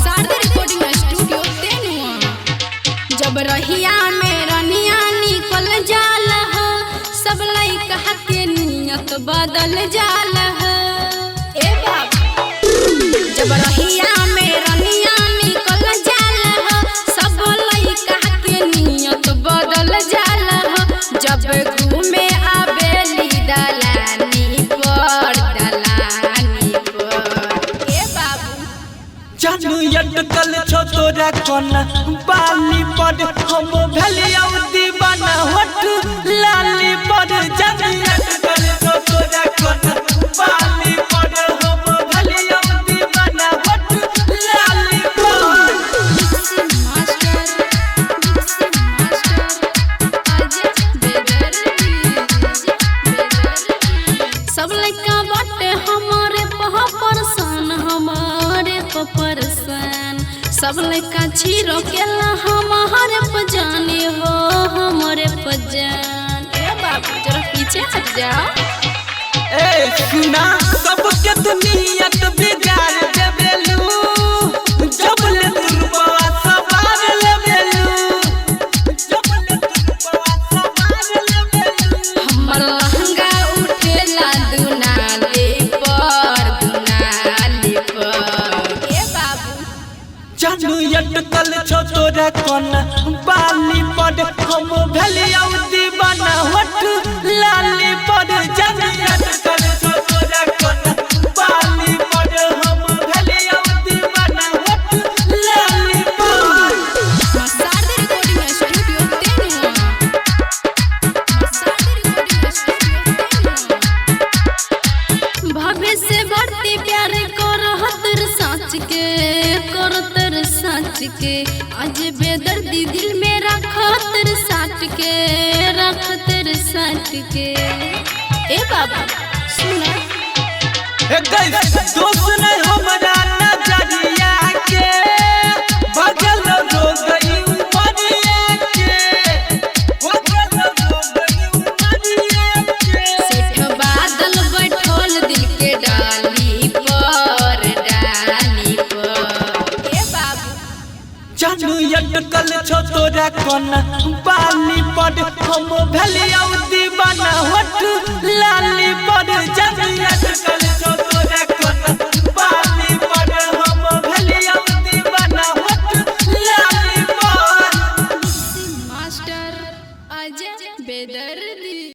Sharda recording studio Tenua. जब रहिया में रनिया निकल जाल हो, सब लइका के नियत बदल जाल हो। ए बाबू जब रहिया में रनिया निकल जाल हो, सब लइका के नियत बदल जाल हो। जब घूमे आवेली दलानी पर ए बाबू जानू अटकल छो तोरा कोना बाली पर हम भलिया दीवाना होठ लाली पर। जानू अटकल छो तोरा कोना बाली पर हम भलिया दीवाना होठ लाली पर। सब लइका बाटे हमारे परसान, हमारे परसान। सब लइका छीरो केला हमारे पजाने हो, हमारे पजान। ए बाबू जरा पीछे हट जाओ। ए सुना सबके दुनियत बिगाड़ देबेलू, जब ले तुरबा सवार लेबेलू, जब ले तुरबा सवार लेबेलू। हमर लहंगा उठेला दुनाली पर, दुनाली पर। ए बाबू जानू अटकल छो तोरा कोना बाली पर हम भलिया दीवाना होठ लाली पर। जानू अटकल छो तोरा कोना बाली पर हम भलिया दीवाना होठ लाली पर। Sharda recording studio Tenua. Sharda recording studio Tenua. भाभी से भरती प्यार करहतर साँच के, करतर साँच के। आज बेदर्दी दिल में रखतर साट के, रखतर साट के। ए बाबा सुना दोस्त ने हमरा नजरिया के बगल रो गई उमरिया के, बगल रो गई उमरिया के। सेठ बादल बैठल दिल के डाली पर, डाली पर। ए बाबू जानू अटकल छो तोरा कोना बाली पर हम भलिया दीवाना होठ लाली पर। जानू अटकल छो तोरा कोना बाली पर हम भलिया दीवाना होठ लाली पर। मास्टर अजय बेदर्दी।